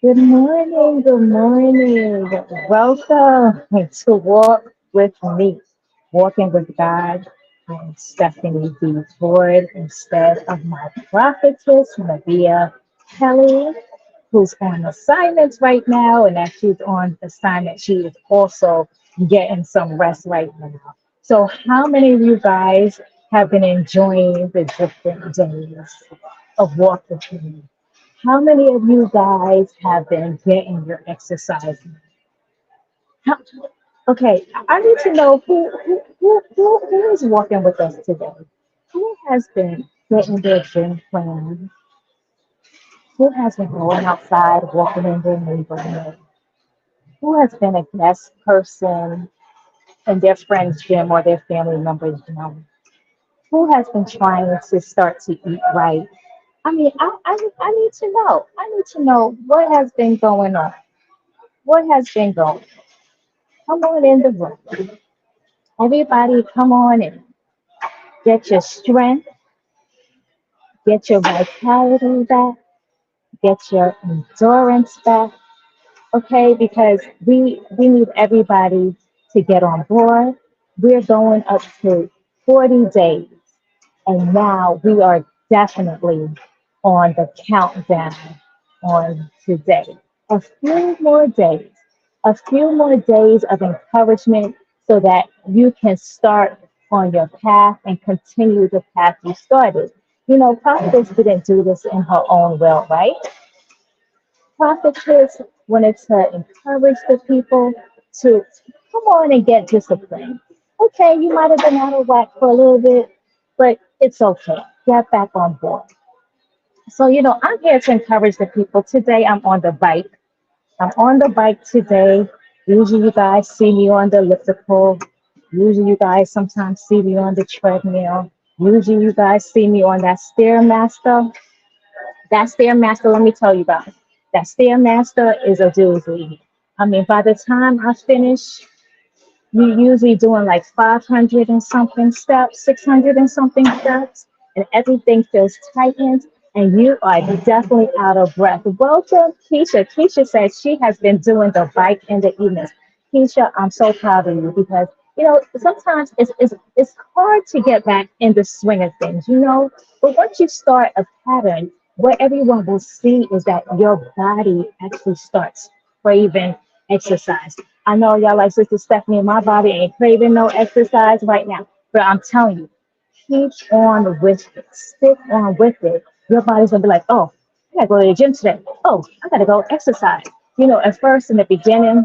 Good morning, good morning. Welcome to Walk with Me, Walking with God. I'm Stephanie D. Ford instead of my prophetess, Maria Kelly, who's on assignment right now. And as she's on assignment, she is also getting some rest right now. So, how many of you guys have been enjoying the different days of Walk with Me? How many of you guys have been getting your exercise? How, okay, I need to know who is walking with us today. Who has been getting their gym plan? Who has been going outside, walking in their neighborhood? Who has been a guest person in their friend's gym or their family member's gym? Who has been trying to start to eat right? I need to know. I need to know what has been going on. What has been going? Come on in the room. Everybody, come on in. Get your strength, get your vitality back, get your endurance back. Okay, because we need everybody to get on board. We're going up to 40 days, and now we are definitely on the countdown on today. A few more days, a few more days of encouragement so that you can start on your path and continue the path you started. You know, Prophetess didn't do this in her own will, right? Prophetess wanted to encourage the people to come on and get disciplined. Okay, you might have been out of whack for a little bit, but it's okay. Get back on board. So, I'm here to encourage the people. Today, I'm on the bike. I'm on the bike today. Usually, you guys see me on the elliptical. Usually, you guys sometimes see me on the treadmill. Usually, you guys see me on that Stairmaster. That Stairmaster, let me tell you guys, that Stairmaster is a doozy. I mean, by the time I finish, you're usually doing like 500 and something steps, 600 and something steps, and everything feels tightened, and you are definitely out of breath. Welcome, Keisha. Keisha says she has been doing the bike in the evenings. Keisha, I'm so proud of you because, sometimes it's hard to get back in the swing of things, but once you start a pattern, what everyone will see is that your body actually starts craving exercise. I know y'all like Sister Stephanie, my body ain't craving no exercise right now, but I'm telling you, keep on with it. Stick on with it. Your body's gonna be like, oh, I gotta go to the gym today. Oh, I gotta go exercise. At first in the beginning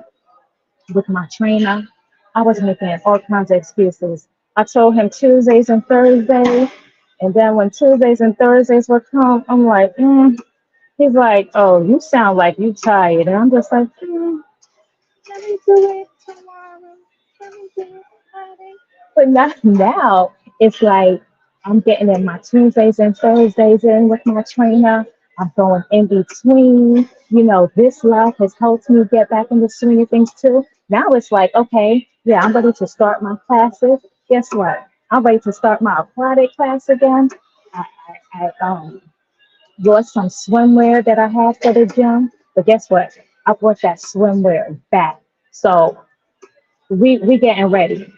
with my trainer, I was making all kinds of excuses. I told him Tuesdays and Thursdays, and then when Tuesdays and Thursdays would come, I'm like, He's like, oh, you sound like you tired. And I'm just like, let me do it tomorrow. Let me do it Friday. But not now. It's like I'm getting in my Tuesdays and Thursdays in with my trainer. I'm going in between. This life has helped me get back in the swing of things too. Now it's like, okay, yeah, I'm ready to start my classes. Guess what? I'm ready to start my aquatic class again. I bought some swimwear that I had for the gym. But guess what? I brought that swimwear back. So we getting ready.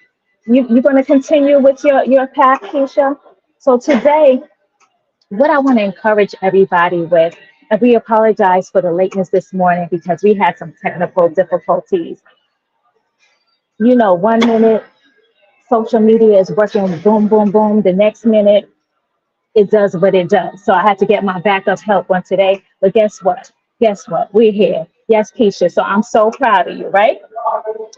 You're gonna continue with your path, Keisha. So today, what I want to encourage everybody with, and we apologize for the lateness this morning because we had some technical difficulties. 1 minute social media is working boom, boom, boom. The next minute it does what it does. So I had to get my backup help on today. But guess what? Guess what? We're here. Yes, Keisha. So I'm so proud of you, right?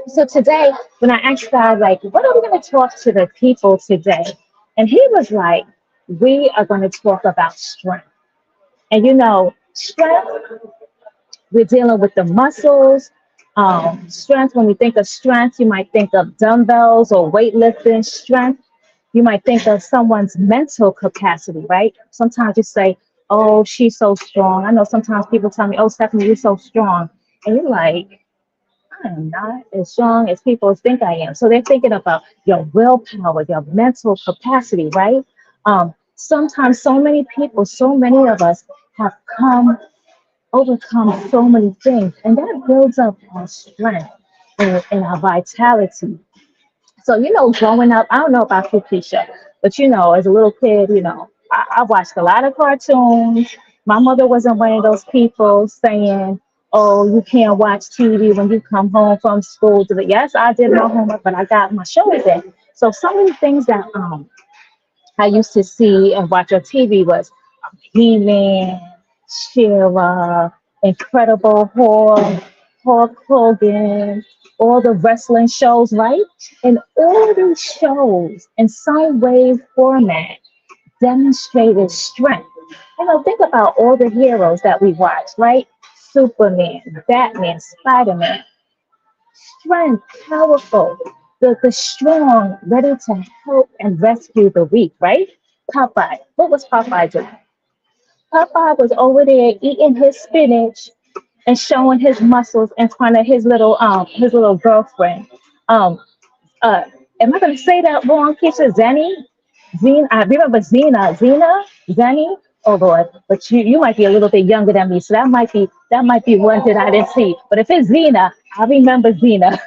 So today, when I asked God, like, what are we going to talk to the people today? And he was like, we are going to talk about strength. And strength, we're dealing with the muscles. Strength, when we think of strength, you might think of dumbbells or weightlifting strength. You might think of someone's mental capacity, right? Sometimes you say, oh, she's so strong. I know sometimes people tell me, oh, Stephanie, you're so strong. And you're like, I am not as strong as people think I am. So they're thinking about your willpower, your mental capacity, right? Sometimes so many people, so many of us have come overcome so many things, and that builds up our strength and our vitality. So, growing up, I don't know about you, Keisha, but as a little kid, I watched a lot of cartoons. My mother wasn't one of those people saying, "Oh, you can't watch TV when you come home from school." Yes, I did my homework, but I got my shows in. So some of the things that I used to see and watch on TV was He-Man, She-Ra, Incredible Hulk, Hulk Hogan, all the wrestling shows, right? And all these shows, in some way, format, demonstrated strength. Think about all the heroes that we watched, right? Superman, Batman, Spider-Man. Strength, powerful, the strong, ready to help and rescue the weak, right? Popeye. What was Popeye doing? Popeye was over there eating his spinach and showing his muscles in front of his little girlfriend. Um uh am I gonna say that wrong, Keisha? Zena, I remember Zenny. Oh Lord, but you might be a little bit younger than me, so that might be one that I didn't see. But if it's Xena, I remember Xena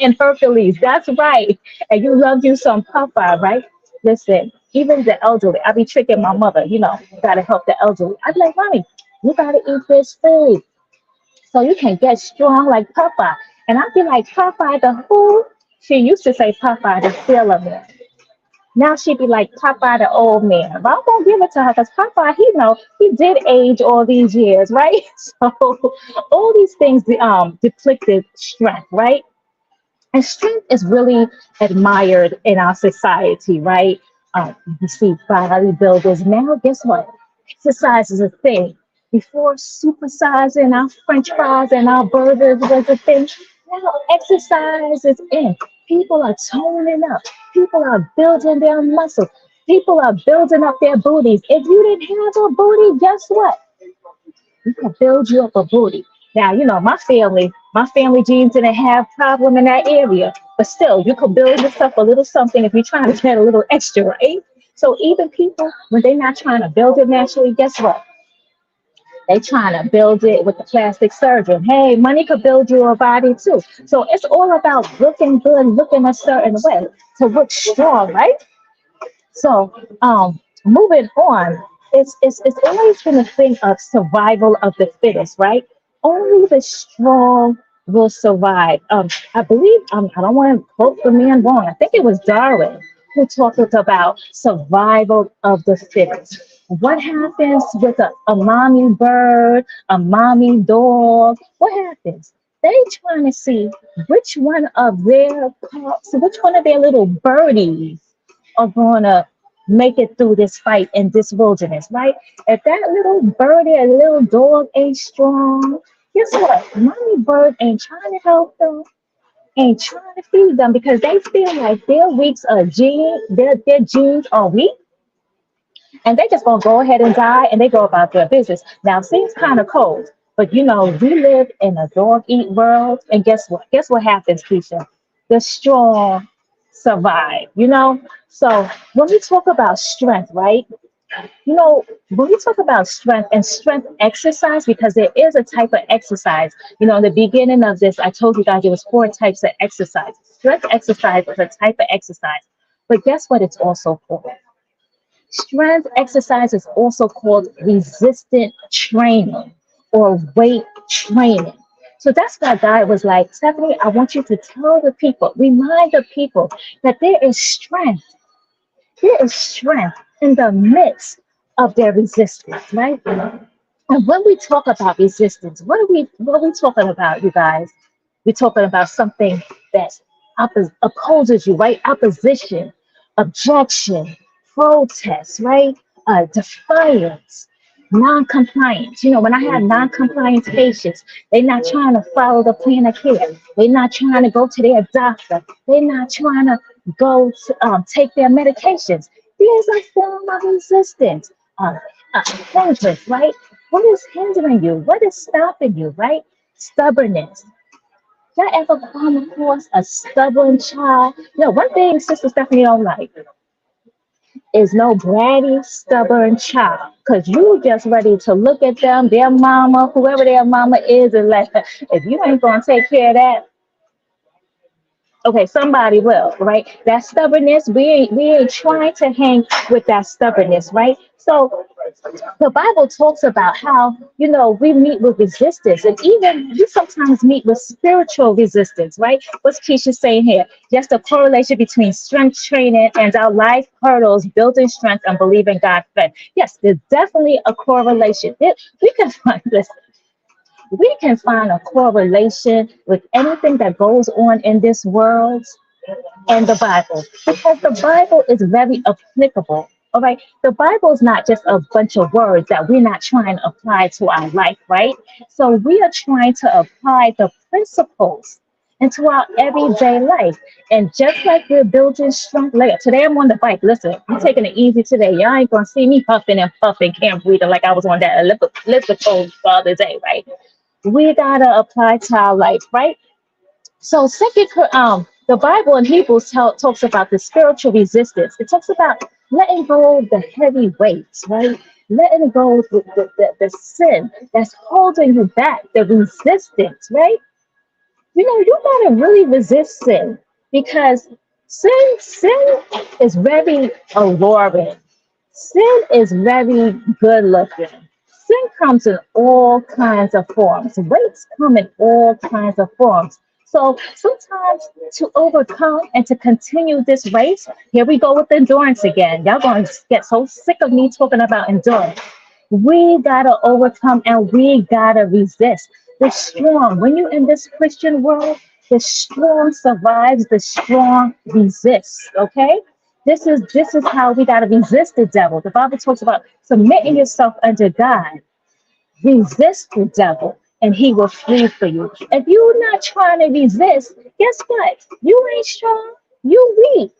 in Hercules. That's right. And you loved you some Popeye, right? Listen, even the elderly, I be tricking my mother. Gotta help the elderly. I be like, mommy, you gotta eat this food so you can get strong like Popeye. And I be like, Popeye the who? She used to say Popeye the Sailor Man. Now she'd be like Popeye the old man. But I'm gonna give it to her because Popeye, he did age all these years, right? So all these things depicted strength, right? And strength is really admired in our society, right? You see bodybuilders now. Guess what? Exercise is a thing. Before supersizing our French fries and our burgers was a thing, now exercise is in. People are toning up. People are building their muscles. People are building up their booties. If you didn't have a booty, guess what? You can build you up a booty. Now, my family genes didn't have problem in that area, but still, you could build yourself a little something if you're trying to get a little extra, right? So even people, when they're not trying to build it naturally, guess what? They trying to build it with the plastic surgeon. Hey, money could build you a body too. So it's all about looking good, looking a certain way to look strong, right? So, moving on, it's always been a thing of survival of the fittest, right? Only the strong will survive. I believe I don't want to quote the man wrong. I think it was Darwin who talked about survival of the fittest. What happens with a mommy bird, a mommy dog? What happens? They trying to see which one of their pups, which one of their little birdies are going to make it through this fight in this wilderness, right? If that little birdie or little dog ain't strong, guess what? Mommy bird ain't trying to help them, ain't trying to feed them because they feel like their genes are weak, and they just gonna go ahead and die and they go about their business. Now, it seems kind of cold, but we live in a dog eat world, and guess what? Guess what happens, Keisha? The strong survive. So when we talk about strength, right? When we talk about strength and strength exercise, because there is a type of exercise, in the beginning of this, I told you guys there was four types of exercise. Strength exercise is a type of exercise, but guess what? It's also called strength exercise is also called resistant training or weight training. So that's why God was like, Stephanie, I want you to tell the people, remind the people that there is strength in the midst of their resistance, right? And when we talk about resistance, what are we talking about, you guys? We're talking about something that opposes you, right? Opposition, objection, protest, right? Defiance, non-compliance. When I have non-compliance patients, they're not trying to follow the plan of care. They're not trying to go to their doctor. They're not trying to go to take their medications. There's a form of resistance. Uh, hindrance, right? What is hindering you? What is stopping you, right? Stubbornness. Y'all ever come across a stubborn child? One thing Sister Stephanie don't like. is no bratty, stubborn child. Because you just ready to look at them, their mama, whoever their mama is, and like, if you ain't going to take care of that, okay, somebody will, right? That stubbornness, we ain't trying to hang with that stubbornness, right? So the Bible talks about how, we meet with resistance, and even we sometimes meet with spiritual resistance, right? What's Keisha saying here? Just a correlation between strength training and our life hurdles, building strength and believing God fed. Yes, there's definitely a correlation. We can find this. We can find a correlation with anything that goes on in this world and the Bible, because the Bible is very applicable. All right. The Bible is not just a bunch of words that we're not trying to apply to our life, right? So we are trying to apply the principles into our everyday life. And just like we're building strength, like today I'm on the bike. Listen, I'm taking it easy today. Y'all ain't gonna see me huffing and puffing, can't breathe like I was on that elliptical the other day, right? We gotta apply to our life, right? So the Bible in Hebrews talks about the spiritual resistance. It talks about letting go of the heavy weights, right? Letting go of the sin that's holding you back, the resistance, right? You gotta really resist sin, because sin is very alluring. Sin is very good looking. Sin comes in all kinds of forms. Weights come in all kinds of forms. So sometimes to overcome and to continue this race, here we go with endurance again. Y'all going to get so sick of me talking about endurance. We got to overcome and we got to resist. The strong, when you're in this Christian world, the strong survives, the strong resists, okay? This is how we got to resist the devil. The Bible talks about submitting yourself unto God. Resist the devil and he will flee for you. If you're not trying to resist, guess what? You ain't strong, you weak.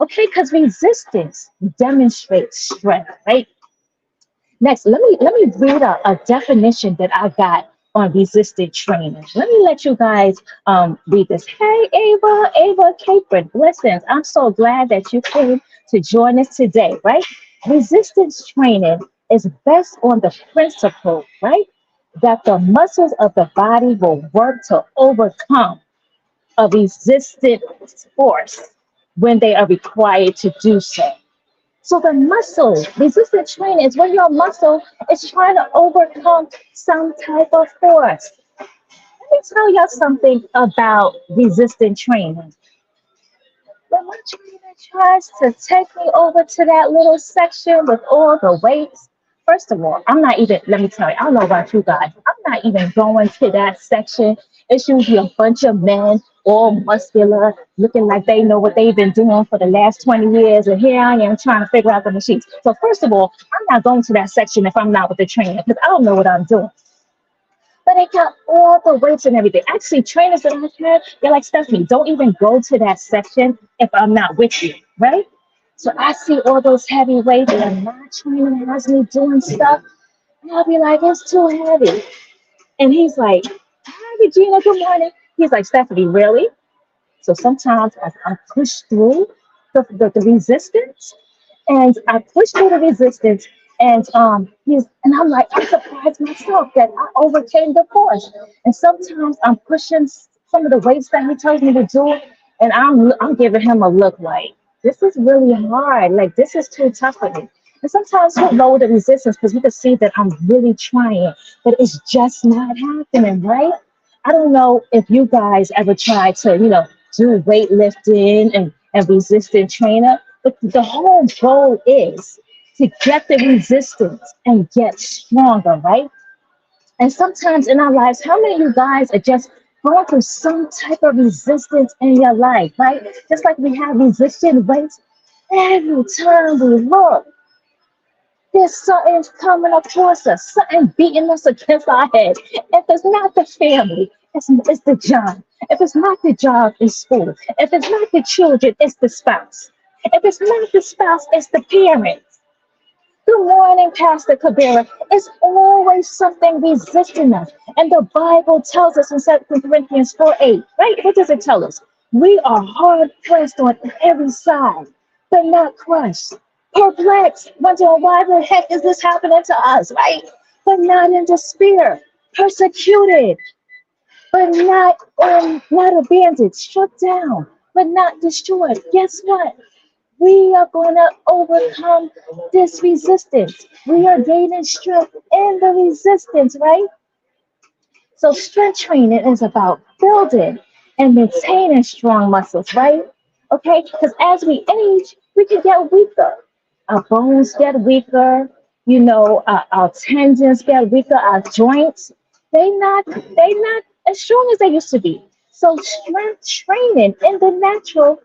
Okay, because resistance demonstrates strength, right? Next, let me read a definition that I got on resistant training. Let me let you guys read this. Hey, Ava Capron, blessings. I'm so glad that you came to join us today, right? Resistance training is based on the principle, right, that the muscles of the body will work to overcome a resistant force when they are required to do so. So the muscle, resistance training is when your muscle is trying to overcome some type of force. Let me tell y'all something about resistant training. When my trainer tries to take me over to that little section with all the weights, first of all, I'm not even, let me tell you, I don't know about you guys, I'm not even going to that section. It's usually a bunch of men, all muscular, looking like they know what they've been doing for the last 20 years. And here I am trying to figure out the machines. So, first of all, I'm not going to that section if I'm not with the trainer, because I don't know what I'm doing. But they got all the weights and everything. Actually, trainers that I've had, they're like, Stephanie, don't even go to that section if I'm not with you, right? So I see all those heavy weights and my trainer has me doing stuff. And I'll be like, it's too heavy. And he's like, hi, Regina, good morning. He's like, Stephanie, really? So sometimes I push through the resistance, and I pushed through the resistance, and I'm like, I'm surprised myself that I overcame the force. And sometimes I'm pushing some of the weights that he tells me to do, and I'm giving him a look like, this is really hard, like this is too tough for me. And sometimes he'll lower the resistance because we can see that I'm really trying, but it's just not happening, right? I don't know if you guys ever tried to, do weightlifting and resistance trainer, but the whole goal is to get the resistance and get stronger, right? And sometimes in our lives, how many of you guys are just going through some type of resistance in your life, right? Just like we have resistant weights, every time we look, there's something coming across us, something beating us against our head. If it's not the family, it's the job. If it's not the job, it's school. If it's not the children, it's the spouse. If it's not the spouse, it's the parents. Good morning, Pastor Kabira. It's always something resisting us. And the Bible tells us in 2 Corinthians 4:8, right? What does it tell us? We are hard pressed on every side, but not crushed. perplexed, wondering why the heck is this happening to us, right? But not in despair, persecuted, but not abandoned, struck down, but not destroyed. Guess what? We are going to overcome this resistance. We are gaining strength in the resistance, right? So strength training is about building and maintaining strong muscles, right? Okay, because as we age, we can get weaker. Our bones get weaker. Our tendons get weaker. Our joints, they not as strong as they used to be. So strength training in the natural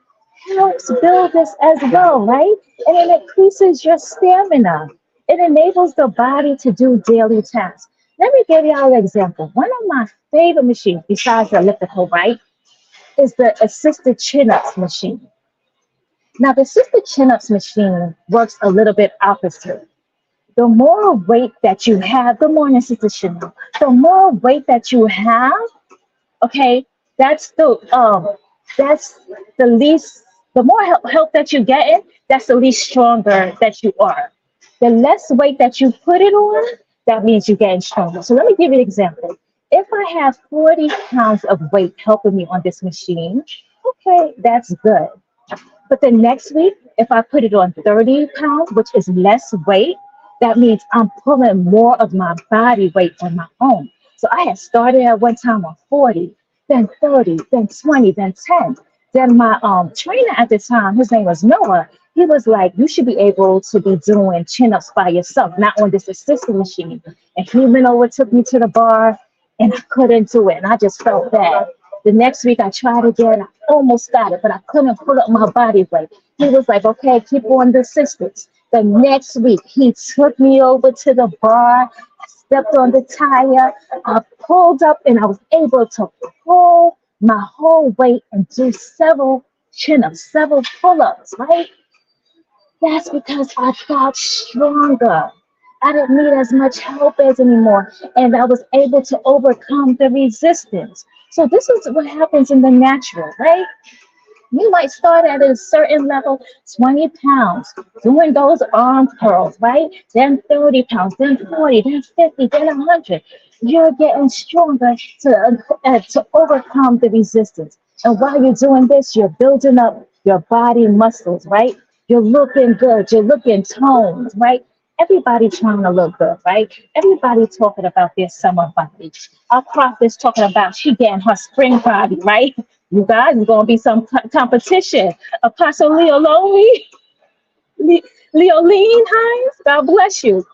helps build this as well, right? And it increases your stamina. It enables the body to do daily tasks. Let me give y'all an example. One of my favorite machines, besides the elliptical, right, is the assisted chin-ups machine. Now, the assisted chin-ups machine works a little bit opposite. The more weight that you have, the more assisted chin-up. The more weight that you have, okay, that's that's the least. The more help that you get in, that's the least stronger that you are. The less weight that you put it on, that means you're getting stronger. So let me give you an example. If I have 40 pounds of weight helping me on this machine, okay, that's good. But the next week, if I put it on 30 pounds, which is less weight, that means I'm pulling more of my body weight on my own. So I had started at one time on 40, then 30, then 20, then 10. Then my trainer at the time, his name was Noah, he was like, you should be able to be doing chin-ups by yourself, not on this assistant machine. And he went over, took me to the bar, and I couldn't do it. And I just felt bad. The next week I tried again. I almost got it, but I couldn't pull up my body weight. He was like, okay, keep on the assistance. The next week he took me over to the bar. I stepped on the tire. I pulled up and I was able to pull my whole weight and do several chin-ups, several pull-ups, right? That's because I got stronger. I didn't need as much help as anymore, and I was able to overcome the resistance. So this is what happens in the natural, right? You might start at a certain level, 20 pounds, doing those arm curls, right? Then 30 pounds, then 40, then 50, then 100. You're getting stronger to overcome the resistance. And while you're doing this, you're building up your body muscles, right? You're looking good, you're looking toned, right? Everybody trying to look good, right? Everybody talking about their summer body. Our prophet's talking about she getting her spring body, right? You guys, it's gonna be some competition. Apostle Leo Lonely, Leo Lean Hines, God bless you.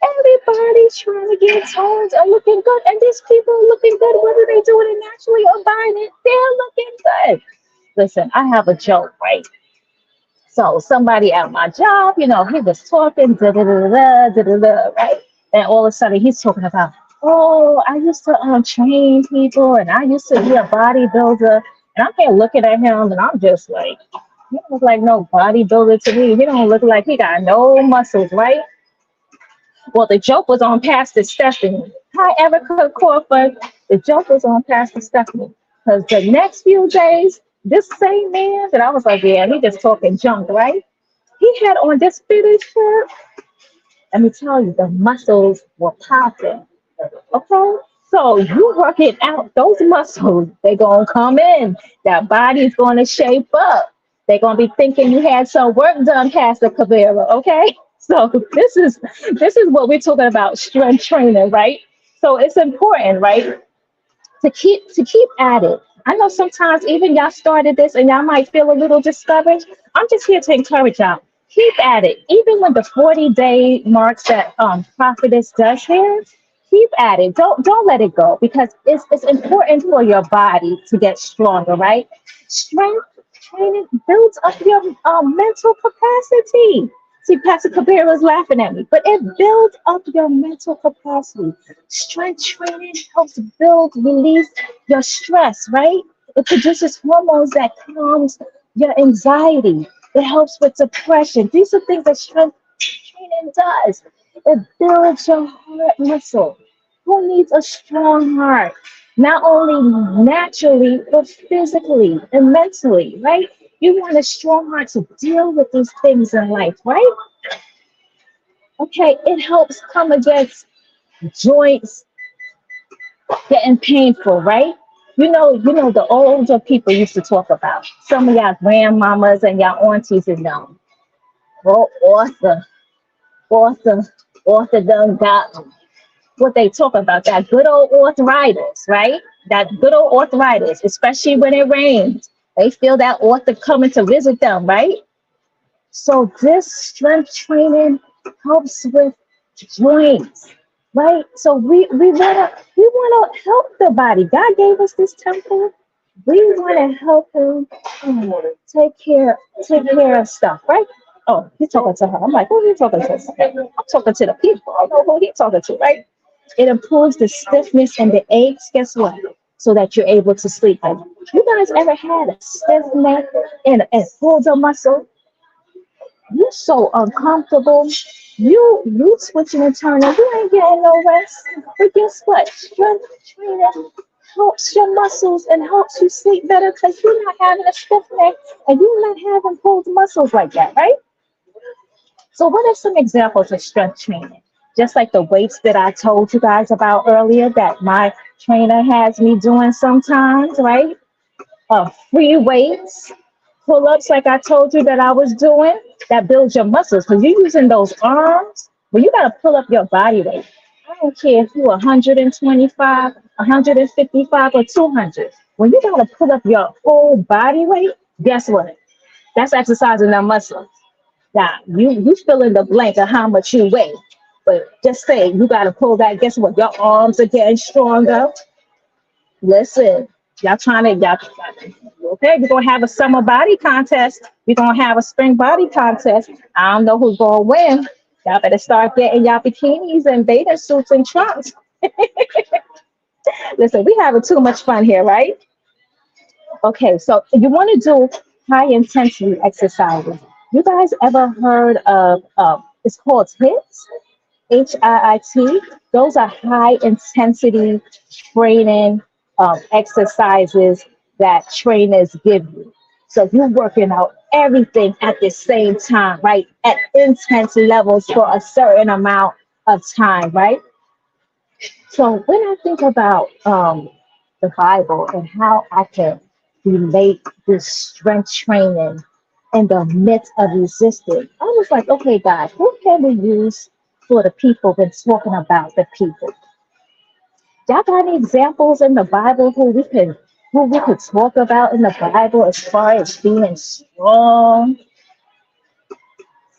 Everybody's trying to get toned and looking good, and these people are looking good, whether they doing it naturally or buying it, they're looking good. Listen, I have a joke, right? So somebody at my job, he was talking, da da da da da da da, right? And all of a sudden he's talking about, oh, I used to train people, and I used to be a bodybuilder, and I'm here looking at him, and I'm just like, he don't look like no bodybuilder to me. He don't look like he got no muscles, right? Well, the joke was on Pastor Stephanie. Hi, Erica Crawford. The joke was on Pastor Stephanie. Because the next few days, this same man that I was like, yeah, he just talking junk, right? He had on this fitted shirt. Let me tell you, the muscles were popping. Okay? So you working out those muscles, they're gonna come in. That body's gonna shape up. They're gonna be thinking you had some work done, Pastor Cabrera, okay? So this is what we're talking about, strength training, right? So it's important, right? To keep at it. I know sometimes even y'all started this and y'all might feel a little discouraged. I'm just here to encourage y'all. Keep at it. Even when the 40-day marks that prophetess does here, keep at it. Don't let it go, because it's important for your body to get stronger, right? Strength training builds up your mental capacity. See, Pastor Kabir was laughing at me, but it builds up your mental capacity. Strength training helps release your stress, right? It produces hormones that calms your anxiety. It helps with depression. These are things that strength training does. It builds your heart muscle. Who needs a strong heart? Not only naturally, but physically and mentally, right? You want a strong heart to deal with these things in life, right? Okay, it helps come against joints getting painful, right? You know the older people used to talk about. Some of y'all grandmamas and y'all aunties is known. Well, author, author done got what they talk about, that good old arthritis, right? That good old arthritis, especially when it rains. They feel that author coming to visit them, right? So this strength training helps with joints, right? So we wanna help the body. God gave us this temple. We wanna help him take care of stuff, right? Oh, he's talking to her. I'm like, who are you talking to? I'm talking to the people. I know who he's talking to, right? It improves the stiffness and the aches. Guess what? So that you're able to sleep. You guys ever had a stiff neck and pulls a muscle? You're so uncomfortable. You switching and turning. You ain't getting no rest. But guess what? Strength training helps your muscles and helps you sleep better because you're not having a stiff neck and you're not having pulled muscles like that, right? So what are some examples of strength training? Just like the weights that I told you guys about earlier that my trainer has me doing sometimes, right? Free weights, pull-ups like I told you that I was doing, that builds your muscles because you're using those arms. Well, you got to pull up your body weight. I don't care if you're 125, 155, or 200. When you got to pull up your whole body weight, guess what? That's exercising that muscle. Now, you fill in the blank of how much you weigh. But just say you got to pull that. Guess what? Your arms are getting stronger. Listen, y'all, okay, we're going to have a summer body contest. We're going to have a spring body contest. I don't know who's going to win. Y'all better start getting y'all bikinis and bathing suits and trunks. Listen, we having too much fun here, right? Okay, so you want to do high intensity exercises. You guys ever heard of, it's called HIIT? HIIT. Those are high intensity training exercises that trainers give you. So you're working out everything at the same time, right? At intense levels for a certain amount of time, right? So when I think about the Bible and how I can relate this strength training in the midst of resistance, I was like, okay, God, who can we use for the people when talking about the people? Y'all got any examples in the Bible who we could talk about in the Bible as far as being strong?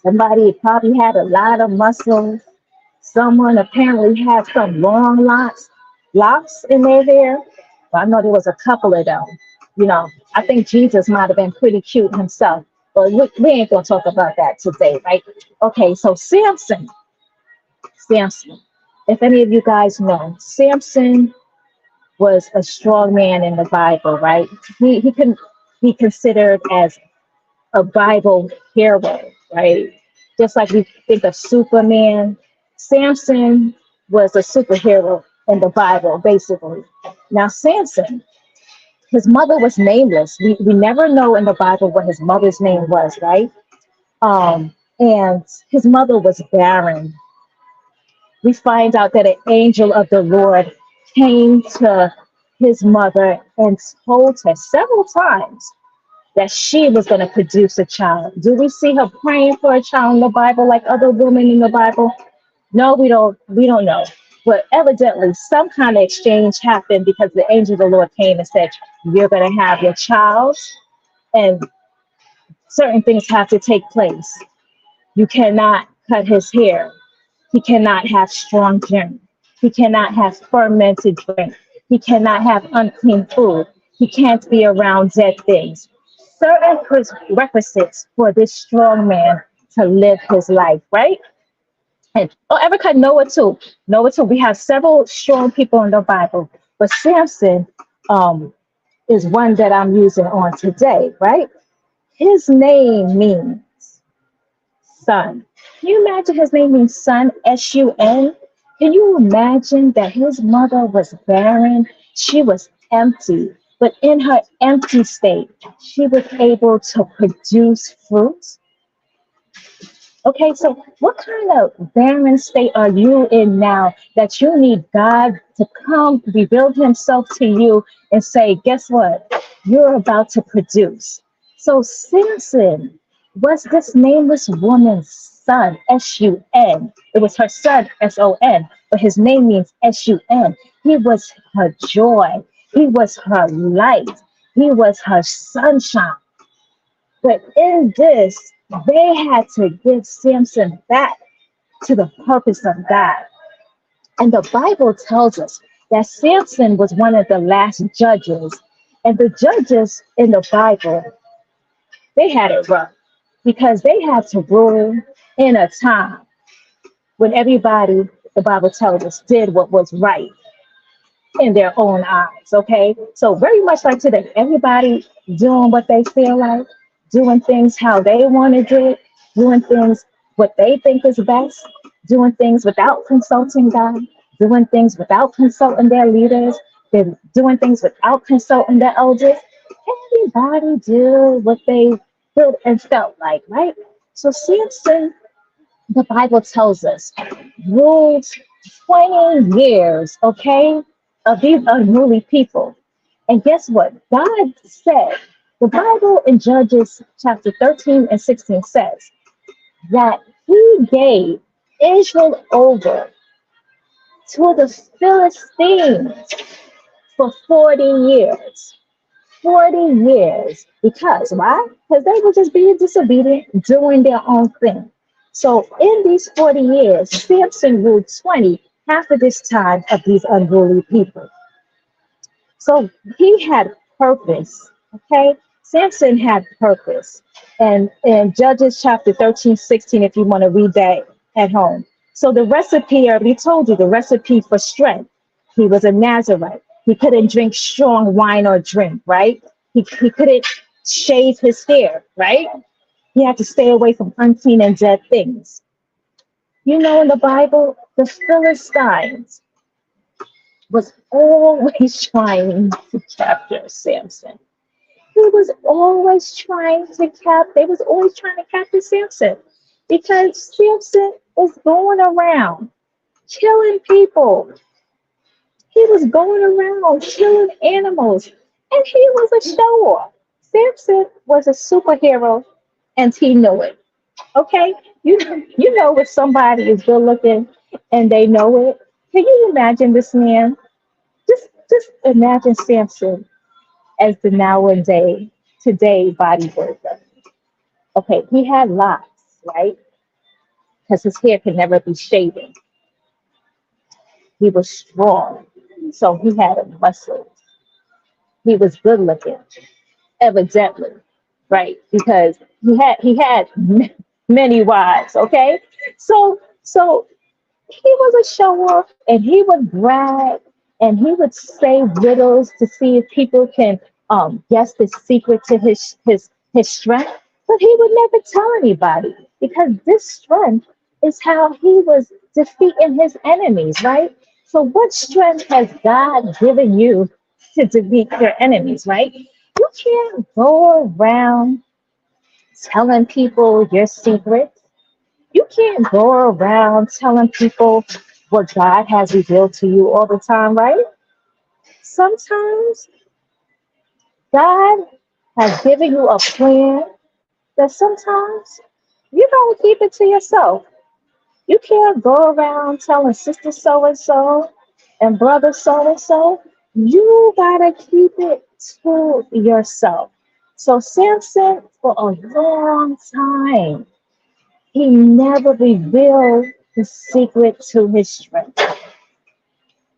Somebody probably had a lot of muscles. Someone apparently had some long locks in their hair. But I know there was a couple of them. I think Jesus might have been pretty cute himself. But we ain't gonna talk about that today, right? Okay, so Samson. If any of you guys know, Samson was a strong man in the Bible, right? He can be considered as a Bible hero, right? Just like we think of Superman, Samson was a superhero in the Bible, basically. Now, Samson, his mother was nameless. We never know in the Bible what his mother's name was, right? And his mother was barren. We find out that an angel of the Lord came to his mother and told her several times that she was going to produce a child. Do we see her praying for a child in the Bible like other women in the Bible? No, we don't. We don't know. But evidently, some kind of exchange happened because the angel of the Lord came and said, "You're going to have your child, and certain things have to take place. You cannot cut his hair. He cannot have strong drink. He cannot have fermented drink. He cannot have unclean food. He can't be around dead things. Certain prerequisites for this strong man to live his life, right? And Erica, Noah too. Noah too. We have several strong people in the Bible, but Samson is one that I'm using on today, right? His name means son. Can you imagine his name means son, S-U-N? Can you imagine that his mother was barren? She was empty, But in her empty state, she was able to produce fruits. Okay, so what kind of barren state are you in now that you need God to come reveal himself to you and say, guess what? You're about to produce. So Samson was this nameless woman's son, S-U-N. It was her son, S-O-N, but his name means S-U-N. He was her joy. He was her light. He was her sunshine. But in this, they had to give Samson back to the purpose of God. And the Bible tells us that Samson was one of the last judges. And the judges in the Bible, they had it rough because they had to rule in a time when everybody, the Bible tells us, did what was right in their own eyes. Okay. So very much like today, everybody doing what they feel like, doing things how they want to do it, doing things what they think is best, doing things without consulting God, doing things without consulting their leaders, they're doing things without consulting their elders. Everybody do what they felt and felt like, right? So Samson, the Bible tells us, ruled 20 years, okay, of these unruly people. And guess what? God said, the Bible in Judges chapter 13 and 16 says that he gave Israel over to the Philistines for 40 years. 40 years. Because, why? Because they were just being disobedient, doing their own thing. So in these 40 years, Samson ruled 20, half of this time of these unruly people. So he had purpose. Okay. Samson had purpose. And in Judges chapter 13, 16, if you want to read that at home. So the recipe, I already told you the recipe for strength. He was a Nazarite. He couldn't drink strong wine or drink, right? He couldn't shave his hair, right? He had to stay away from unclean and dead things. You know, in the Bible, the Philistines was always trying to capture Samson. He was always trying to they was always trying to capture Samson because Samson was going around killing people. He was going around killing animals and he was a show off. Samson was a superhero and he knew it. Okay? You know if somebody is good looking and they know it. Can you imagine this man? Just imagine Samson as the nowadays today bodybuilder. Okay, he had locks, right? Because his hair could never be shaven. He was strong, so he had a muscle. He was good looking, evidently, right? Because he had many wives. Okay, so he was a show off, and he would brag, and he would say riddles to see if people can guess the secret to his strength. But he would never tell anybody because this strength is how he was defeating his enemies, right? So what strength has God given you to defeat your enemies, right? You can't go around telling people your secrets. You can't go around telling people what God has revealed to you all the time, right? Sometimes God has given you a plan that sometimes you don't keep it to yourself. You can't go around telling sister so and brother so and so. You gotta keep it to yourself. So Samson, for a long time, he never revealed the secret to his strength.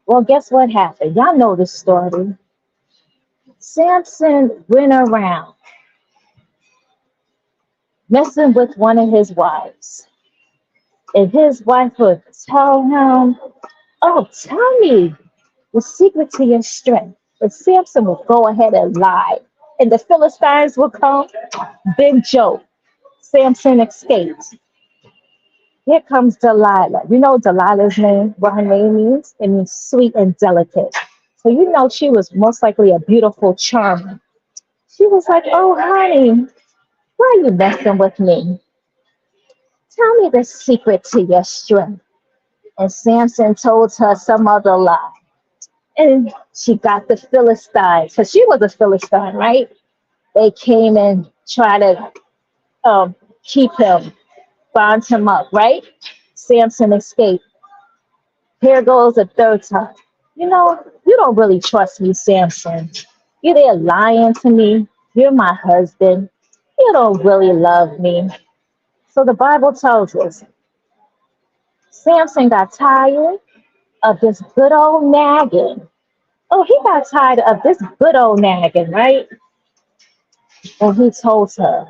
Well, guess what happened? Y'all know the story. Samson went around messing with one of his wives. And his wife would tell him, oh, tell me the secret to your strength. But Samson would go ahead and lie. And the Philistines would come. Big joke. Samson escapes. Here comes Delilah. You know Delilah's name, what her name means? It means sweet and delicate. So you know she was most likely a beautiful charmer. She was like, "Oh, honey, why are you messing with me? Tell me the secret to your strength." And Samson told her some other lie. And she got the Philistines, because she was a Philistine, right? They came and tried to um, keep him, bond him up, right? Samson escaped. Here goes a third time. You know, you don't really trust me, Samson. You're there lying to me. You're my husband. You don't really love me. So the Bible tells us Samson got tired of this good old nagging. Oh, he got tired of this good old nagging, right? And he told her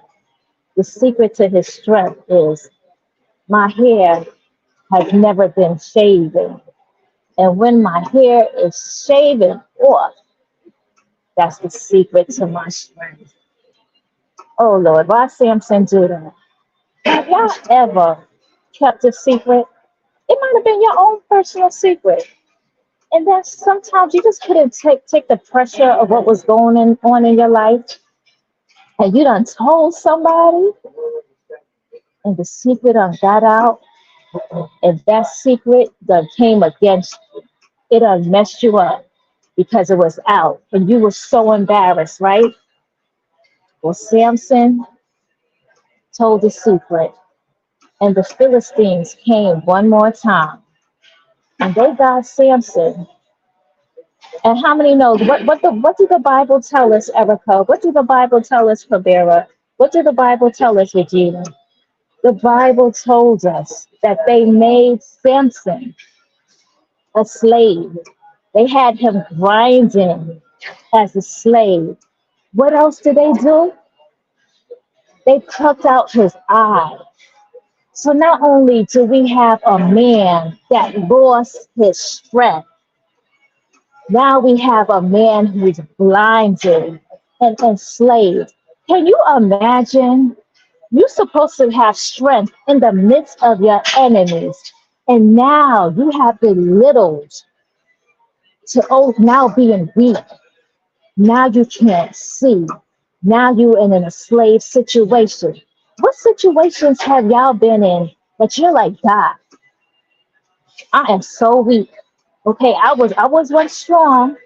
the secret to his strength is my hair has never been shaven. And when my hair is shaven off, that's the secret to my strength. Oh Lord, why Samson do that? Have y'all ever kept a secret? It might have been your own personal secret. And then sometimes you just couldn't take the pressure of what was on in your life. And you done told somebody, and the secret done got out, and that secret done came against you. It done messed you up because it was out, and you were so embarrassed, right? Well, Samson told the secret, and the Philistines came one more time, and they got Samson. And how many knows what did the Bible tell us, Erica? What did the Bible tell us, Kabera? What did the Bible tell us, Regina? The Bible told us that they made Samson a slave. They had him grinding as a slave. What else did they do? They plucked out his eye. So not only do we have a man that lost his strength, now we have a man who's blinded and enslaved. Can you imagine? You're supposed to have strength in the midst of your enemies. And now you have belittled to now being weak. Now you can't see. Now you're in a slave situation. What situations have y'all been in that you're like, God, I am so weak. Okay, I was once strong,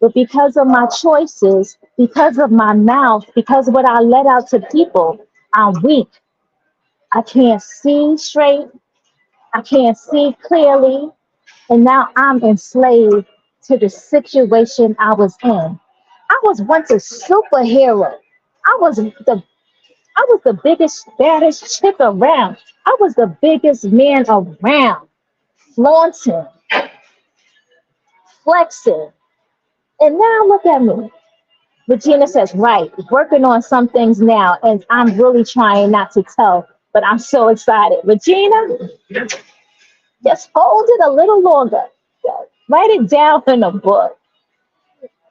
but because of my choices, because of my mouth, because of what I let out to people, I'm weak. I can't see straight. I can't see clearly. And now I'm enslaved to the situation I was in. I was once a superhero. I was the I was the biggest, baddest chick around. I was the biggest man around, flaunting, flexing. And now look at me. Regina says, right, working on some things now, and I'm really trying not to tell, but I'm so excited. Regina, just hold it a little longer. Write it down in a book.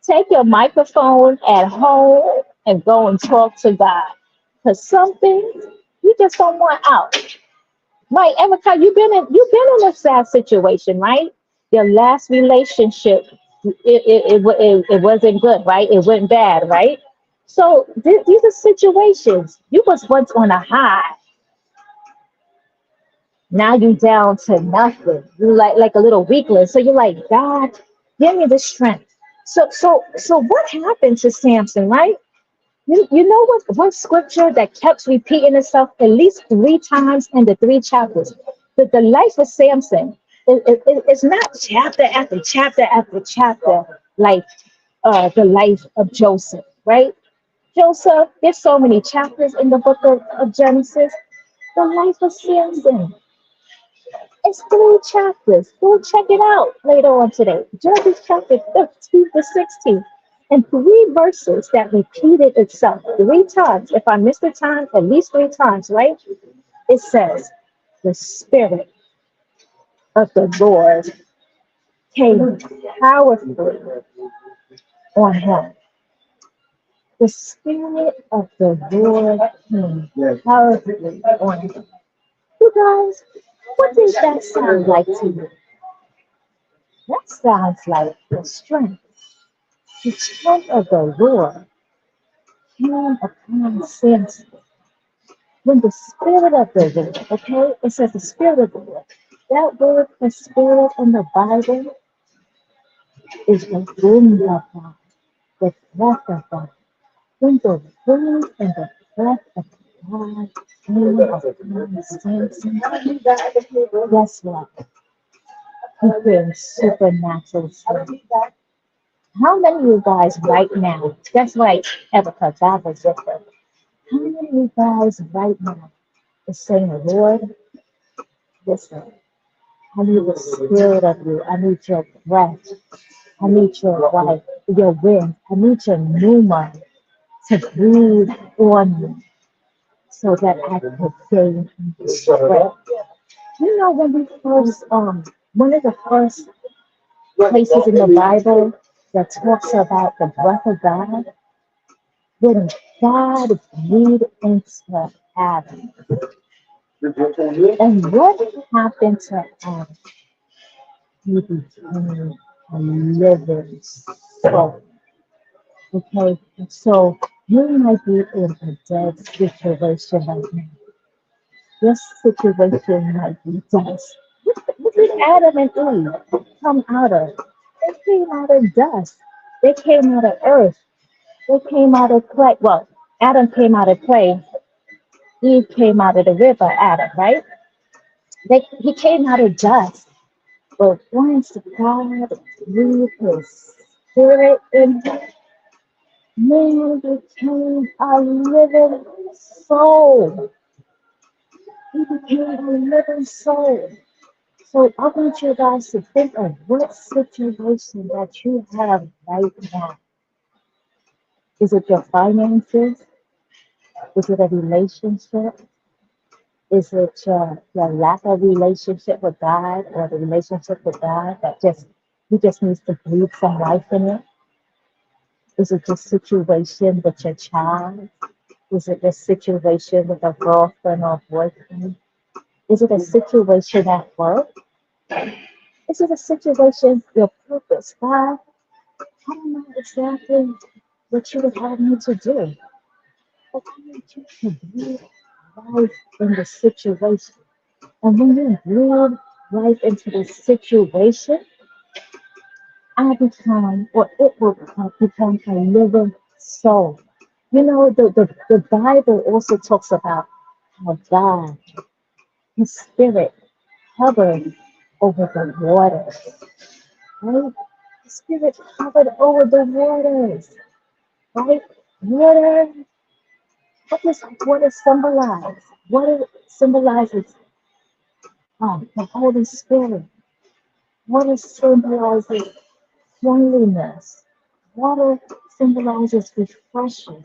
Take your microphone at home and go and talk to God. Because some things you just don't want out. Right, Erica, you've been in a sad situation, right? Your last relationship, it wasn't good, right? It went bad, right? So these are situations. You was once on a high. Now you down to nothing. You like a little weakling. So you're like, God, give me the strength. So what happened to Samson, right? You know what one scripture that kept repeating itself at least three times in the three chapters? The life of Samson it's not chapter after chapter after chapter like the life of Joseph, right? Joseph, there's so many chapters in the book of Genesis. The life of Samson, it's three chapters. Go check it out later on today. Judges chapter 13 to 16. And three verses that repeated itself three times. If I missed the time, at least three times, right? It says, the Spirit of the Lord came powerfully on him. The Spirit of the Lord came powerfully on him. You guys, what does that sound like to you? That sounds like the strength. The strength of the Lord came upon Samson. When the Spirit of the Lord, okay, it says the Spirit of the Lord. That word for spirit in the Bible is the wind of God, the breath of God. When the wind and the breath of God came upon Samson, guess what? He feels supernatural strength. How many of you guys right now, that's right, Erica, God was with her. How many of you guys right now is saying, Lord, listen, I need the spirit of you. I need your breath. I need your life, your wind. I need your pneuma to breathe on me so that I could gain strength. You know, when we first, one of the first places in the Bible that talks about the breath of God, when God breathed into Adam. And what happened to Adam? He became a living soul. Okay, so you might be in a dead situation right now. This situation might be dust. What did Adam and Eve come out of? They came out of dust. They came out of earth. They came out of clay. Well, Adam came out of clay. Eve came out of the river, Adam, right? He came out of dust. But once God breathed his spirit in him, man became a living soul. He became a living soul. So I want you guys to think of what situation that you have right now. Is it your finances? Is it a relationship? Is it your lack of relationship with God or the relationship with God that just He just needs to breathe some life in it? Is it the situation with your child? Is it the situation with a girlfriend or boyfriend? Is it a situation at work? Is it a situation, your purpose? God, I don't know exactly what you would have me to do, but I need you to breathe life in the situation. And when you breathe life into the situation, I become, or it will become a living soul. You know, the Bible also talks about how God, His Spirit, hovered over the waters, right? The Spirit hovered over the waters, right? Water, what does water symbolize? Water symbolizes the Holy Spirit. Water symbolizes cleanliness. Water symbolizes refreshing.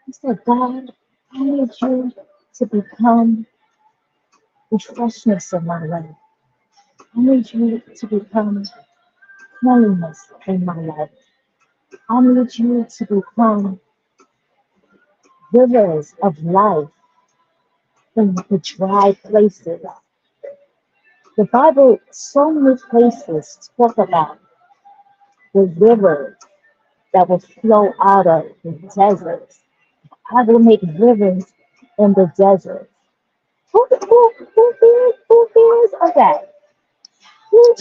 He said, God, I need you to become the freshness of my life. I need you to become cleanliness in my life. I need you to become rivers of life in the dry places. The Bible, so many places talk about the rivers that will flow out of the deserts. I will make rivers in the desert. Who fears of that? Who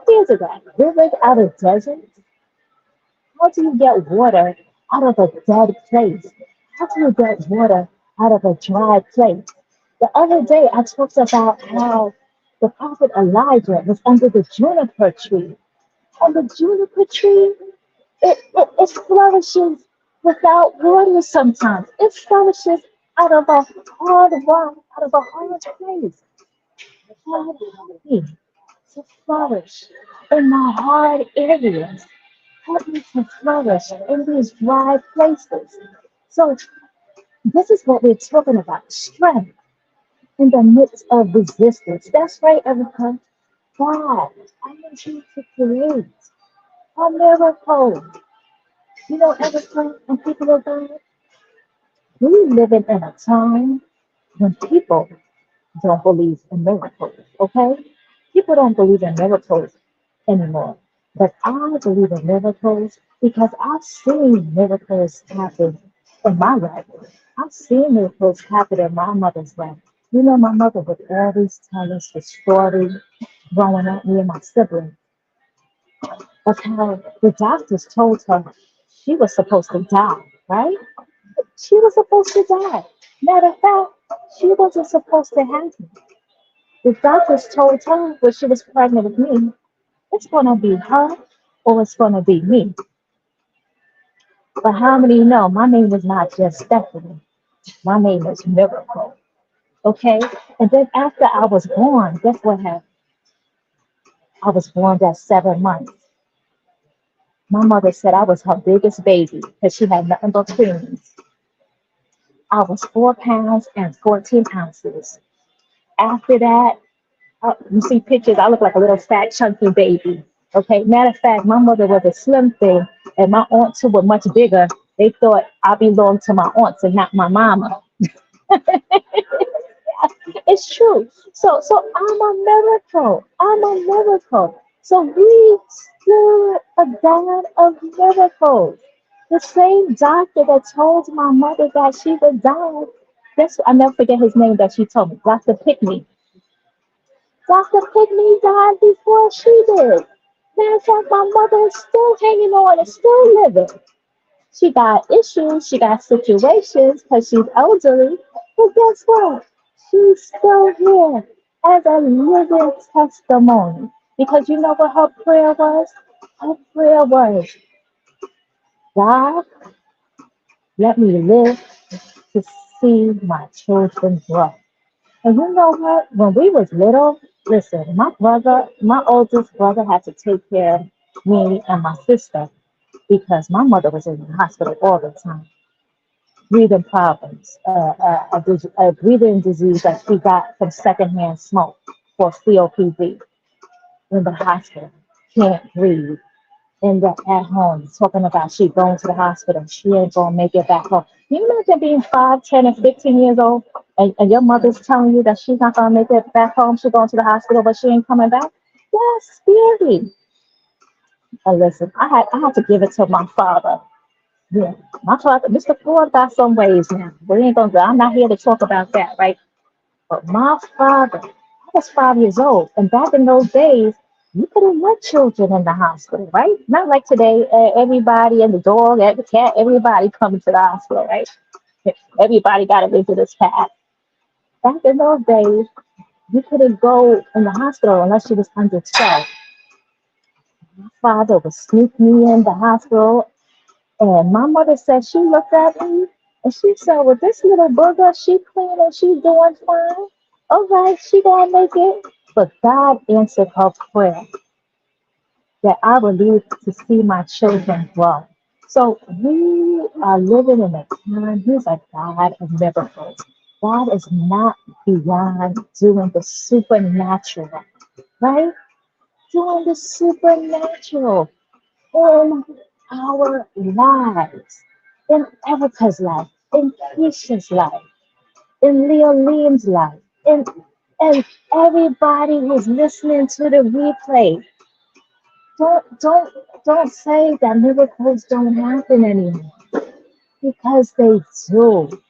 fears of that? Rivers out of deserts? How do you get water out of a dead place? How do you get water out of a dry place? The other day I talked about how the prophet Elijah was under the juniper tree. And the juniper tree, it flourishes without water sometimes. It flourishes out of a hard rock, out of a hard place. God help me to flourish in my hard areas. Help me to flourish in these dry places. So this is what we're talking about. Strength in the midst of resistance. That's right, Erica. God, I need you to create a miracle. You know, Erica and people of God, we living in a time when people don't believe in miracles, okay? People don't believe in miracles. anymore. But I believe in miracles because I've seen miracles happen in my life. I've seen miracles happen in my mother's life. You know, my mother would always tell us the story growing up, me and my siblings, of how the doctors told her she was supposed to die, right? She was supposed to die. Matter of fact, she wasn't supposed to have me. The doctors told her when she was pregnant with me, it's going to be her or it's going to be me. But how many know my name is not just Stephanie? My name is Miracle. Okay? And then after I was born, guess what happened? I was born at 7 months. My mother said I was her biggest baby because she had nothing but twins. I was 4 pounds and 14 ounces. After that, you see pictures, I look like a little fat, chunky baby. Okay, matter of fact, my mother was a slim thing, and my aunts who were much bigger, they thought I belonged to my aunts and not my mama. It's true. So I'm a miracle. I'm a miracle. So we serve a God of miracles. The same doctor that told my mother that she would die. That's I never forget his name that she told me. Dr. Pickney. Dr. Pickney died before she did. Matter of fact, my mother is still hanging on and still living. She got issues, she got situations because she's elderly. But guess what? She's still here as a living testimony. Because you know what her prayer was? Her prayer was, God, let me live to see my children grow. And you know what? When we was little, listen, my oldest brother had to take care of me and my sister because my mother was in the hospital all the time. Breathing problems, a breathing disease that she got from secondhand smoke for COPD in the hospital. Can't breathe. In the at home, talking about she going to the hospital. She ain't gonna make it back home. Can you imagine being 5, 10, and 15 years old and your mother's telling you that she's not gonna make it back home? She's going to the hospital, but she ain't coming back? That's scary. And listen, I had to give it to my father. Yeah, my father, Mr. Ford got some ways now. We ain't gonna. I'm not here to talk about that, right? But my father, I was 5 years old, and back in those days, you couldn't let children in the hospital, right? Not like today. Everybody and the dog, and the cat, everybody coming to the hospital, right? Everybody got to visit this cat. Back in those days, you couldn't go in the hospital unless you was under 12. My father would sneak me in the hospital. And my mother said she looked at me and she said, well, this little booger, she clean and she doing fine. All right, she gonna make it. But God answered her prayer that I would live to see my children grow. So we are living in a time, He's a God of miracles. God is not beyond doing the supernatural, right? Doing the supernatural in our lives, in Erica's life, in Keisha's life, in Leoline's life, and everybody who's listening to the replay. Don't don't don't say that miracles don't happen anymore because they do.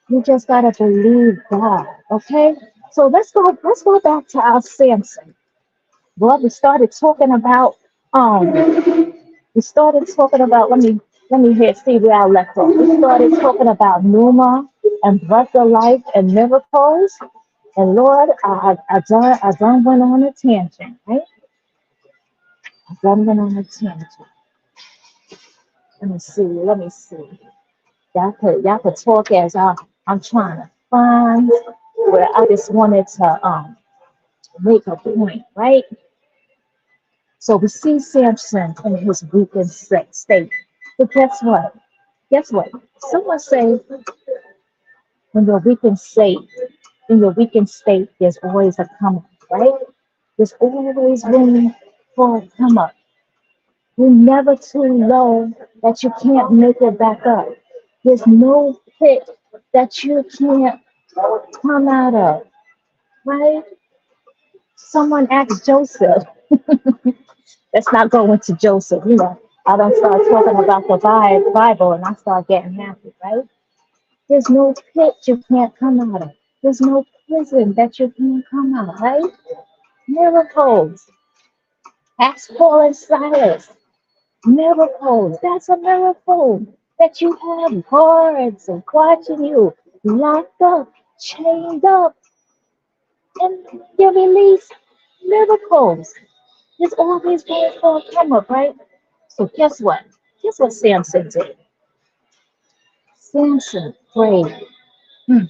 You just gotta believe God, okay? So let's go back to our Samson. Well, we started talking about, let me hear, see where I left off. We started talking about Numa and breath of life and miracles. And Lord, I done went on a tangent, right? I done went on a tangent. Let me see. Y'all could talk as I'm trying to find where I just wanted to make a point, right? So we see Samson in his weakened state. But guess what? Guess what? Someone say when you're in your weakened state, there's always a come up, right? There's always room for a come up. You're never too low that you can't make it back up. There's no pit that you can't come out of, right? Someone asked Joseph, Let's not go into Joseph. I don't start talking about the Bible and I start getting happy, right? There's no pit you can't come out of. There's no prison that you can't come out, right? Miracles. Ask Paul and Silas. Miracles. That's a miracle that you have guards watching you, locked up, chained up, and you're released. Miracles. There's always ways for a come up, right? So guess what? Guess what Samson did? Samson prayed. Hmm.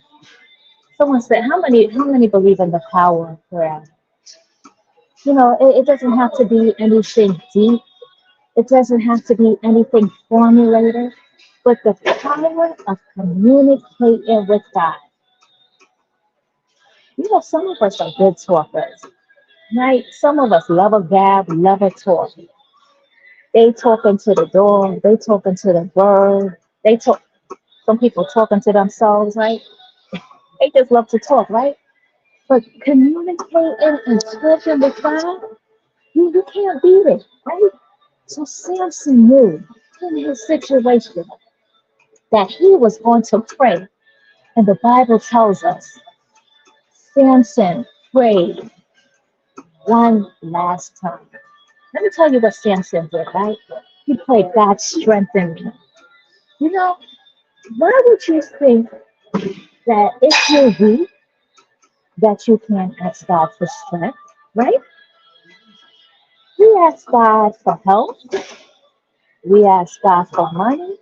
Someone said, how many believe in the power of prayer? It doesn't have to be anything deep. It doesn't have to be anything formulated. But the power of communicating with God. Some of us are good talkers, right? Some of us love a gab, love a talk. They talking to the dog, they talking to the bird, they talk. Some people talking to themselves, right? They just love to talk, right? But communicating and talking with God, you can't beat it, right? So Samson knew in his situation that he was going to pray. And the Bible tells us Samson prayed one last time. Let me tell you what Samson did, right? He prayed, God strengthen me. You know, why would you think that if you're weak, that you can't ask God for strength, right? We ask God for help. We ask God for money.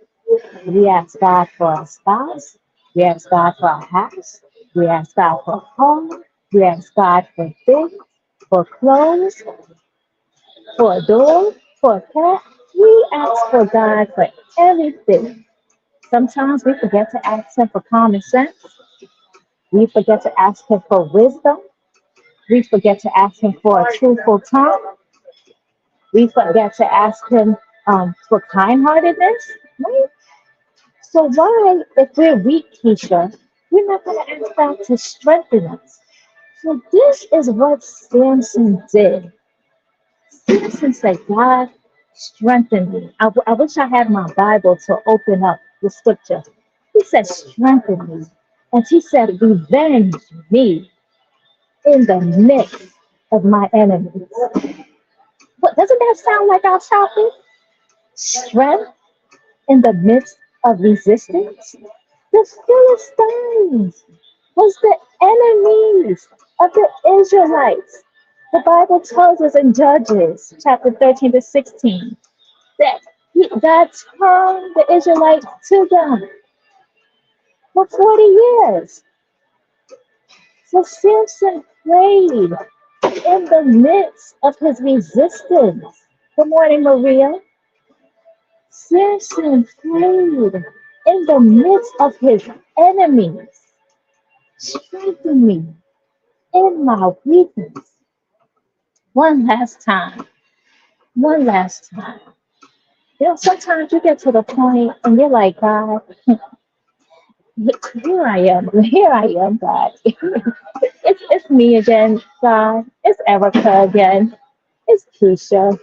We ask God for a spouse. We ask God for a house. We ask God for a home. We ask God for things, for clothes, for a dog, for a cat. We ask for God for everything. Sometimes we forget to ask Him for common sense. We forget to ask Him for wisdom. We forget to ask Him for a truthful tongue. We forget to ask Him for kind-heartedness. Right? So why, if we're weak, Keisha, we're not going to ask God to strengthen us? So this is what Samson did. Samson said, God, strengthen me. I wish I had my Bible to open up the scripture. He said, strengthen me. And he said, revenge me in the midst of my enemies. What, doesn't that sound like our topic? Strength in the midst of resistance? The Philistines was the enemies of the Israelites. The Bible tells us in Judges chapter 13 to 16 that God turned the Israelites to them for 40 years. So Samson prayed in the midst of his resistance. Good morning, Maria. Samson prayed in the midst of his enemies. Strengthen me in my weakness. One last time. One last time. Sometimes you get to the point and you're like, God, here I am. Here I am, God. It's me again, God. It's Erica again. It's Keisha.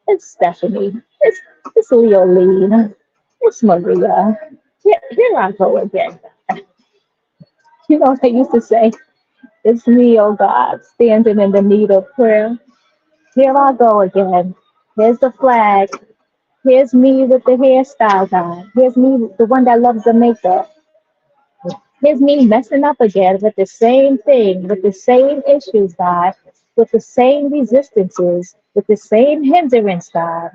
It's Stephanie. It's Leoline. It's Maria. Here I go again. You know what I used to say? It's me, oh God, standing in the need of prayer. Here I go again. Here's the flag. Here's me with the hairstyle, God. Here's me, the one that loves the makeup. Here's me messing up again with the same thing, with the same issues, God, with the same resistances, with the same hindrance, God.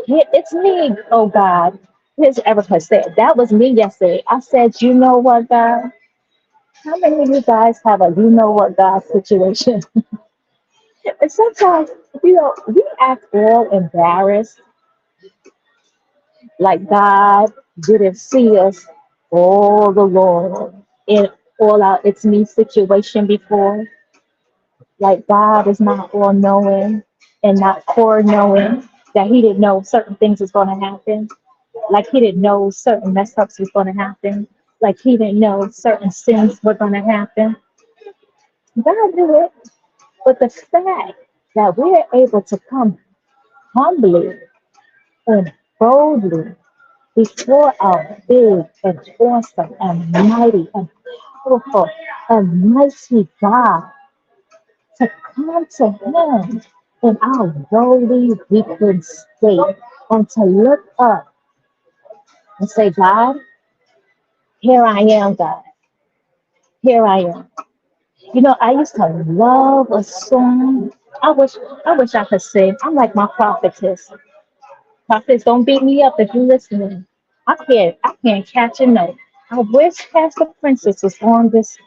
It's me, oh God. Here's Erica said, that was me yesterday. I said, you know what, God? How many of you guys have a you know what, God situation? And sometimes, we act all embarrassed, like God didn't see us all along in all our it's me situation before. Like God is not all knowing and not core knowing that He didn't know certain things was going to happen. Like He didn't know certain mess ups was going to happen. Like He didn't know certain sins were going to happen. God knew it. But the fact that we are able to come humbly and boldly before our big and awesome and mighty and powerful and mighty God, to come to Him in our lowly, weakened state, and to look up and say, God, here I am, God, here I am. You know, I used to love a song. I wish, I wish I could sing. I'm like my prophetess. Prophets, don't beat me up if you're listening. I can't catch a note. I wish Pastor Princess was on this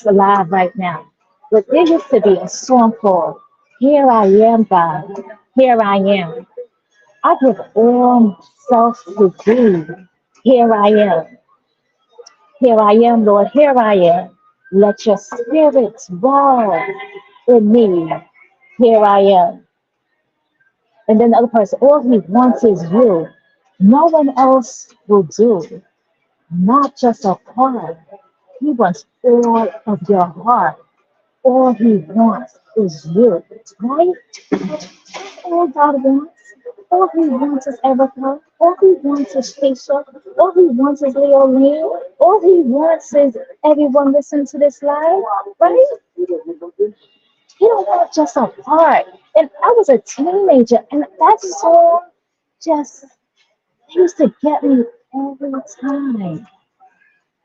live right now. But there used to be a song called Here I Am, God. Here I am. I give all myself to thee. Here I am. Here I am, Lord. Here I am. Let your spirit dwell in me. Here I am. And then the other person, all he wants is you. No one else will do, not just a part. He wants all of your heart. All he wants is you, right? That's all God wants. All he wants is Erica. All he wants is Keisha. All he wants is Leoline. All he wants is everyone listen to this live, right? He don't want just a part. And I was a teenager, and that song just used to get me every time.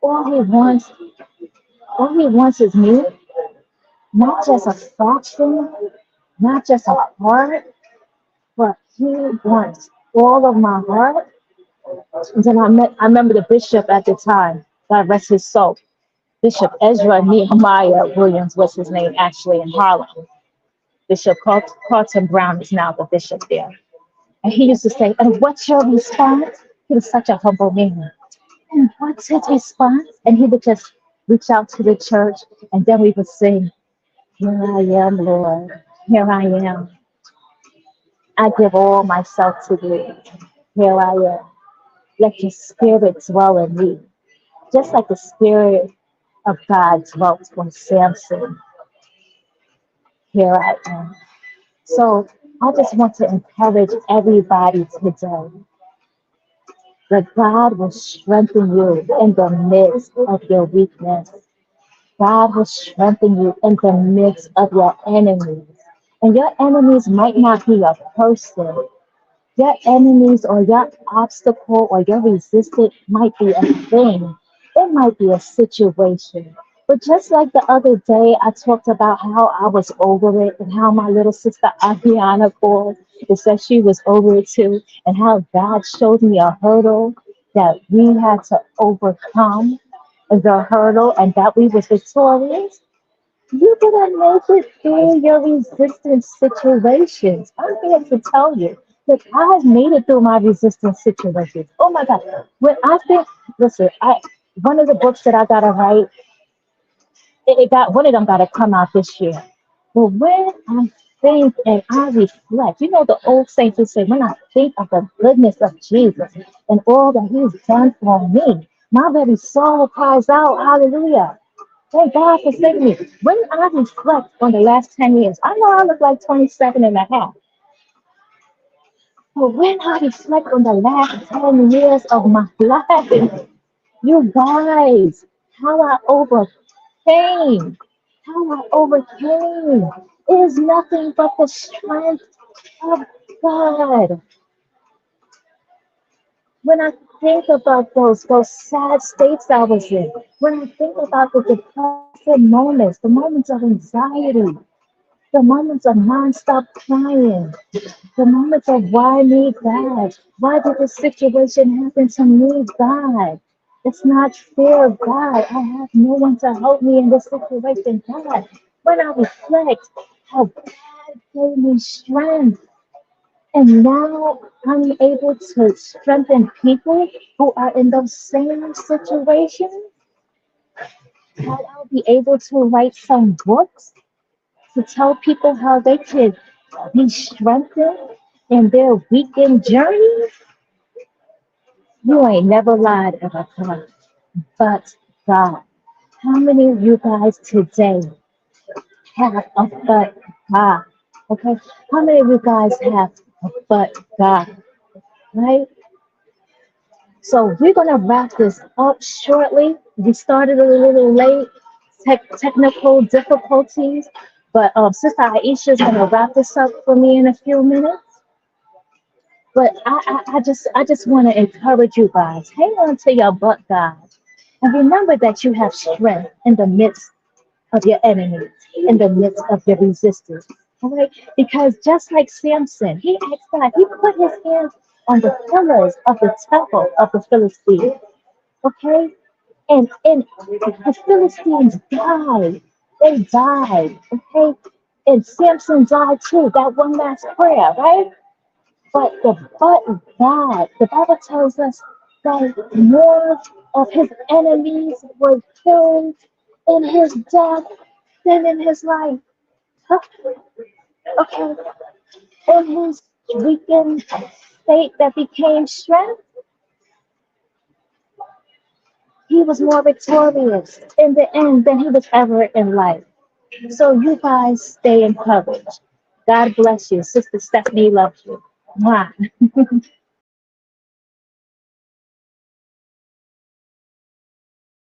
All he wants, all he wants is me, not just a fraction, not just a part, but he wants all of my heart. And then I remember the bishop at the time, God rest his soul, Bishop Ezra Nehemiah Williams was his name actually in Harlem. Bishop Carlton Brown is now the bishop there. And he used to say, and what's your response? He was such a humble man. And what's his response? And he would just reach out to the church, and then we would sing, Here I am, Lord. Here I am. I give all myself to thee. Here I am. Let your spirit dwell in me. Just like the spirit of God dwelt on Samson. Here I am. So I just want to encourage everybody today that God will strengthen you in the midst of your weakness. God will strengthen you in the midst of your enemies. And your enemies might not be a person. Your enemies or your obstacle or your resistance might be a thing. It might be a situation. But just like the other day, I talked about how I was over it and how my little sister Ariana called and said she was over it too, and how God showed me a hurdle that we had to overcome the hurdle and that we were victorious. You gonna make it through your resistance situations. I'm here to tell you that I've made it through my resistance situations. Oh my God. When I think, listen, I one of the books that I gotta write, it got one of them gotta come out this year. But when I think and I reflect, you know the old saints would say, when I think of the goodness of Jesus and all that He's done for me, my very soul cries out, hallelujah. Thank God for saving me. When I reflect on the last 10 years, I know I look like 27 and a half, but when I reflect on the last 10 years of my life, you guys, how I overcame, how I overcame is nothing but the strength of God. When I think about those sad states I was in, when I think about the depressive moments, the moments of anxiety, the moments of nonstop crying, the moments of why me, God? Why did this situation happen to me, God? It's not fair, God. I have no one to help me in this situation, God. When I reflect how God gave me strength, and now I'm able to strengthen people who are in those same situations, that I'll be able to write some books to tell people how they can be strengthened in their weekend journey. You ain't never lied about God, but God. How many of you guys today have a but God? Okay, how many of you guys have a but God, right? So we're gonna wrap this up shortly. We started a little late, technical difficulties, but Sister Aisha is gonna wrap this up for me in a few minutes. But I just want to encourage you guys. Hang on to your butt, guys, and remember that you have strength in the midst of your enemies, in the midst of your resistance. All right, because just like Samson, he asked God. He put his hands on the pillars of the temple of the Philistines. Okay, and the Philistines died. They died. Okay, and Samson died too. That one last prayer, right? But God, the Bible tells us that more of his enemies were killed in his death than in his life. Huh? Okay, in his weakened state that became strength, he was more victorious in the end than he was ever in life. So you guys stay encouraged. God bless you. Sister Stephanie loves you. Mwah.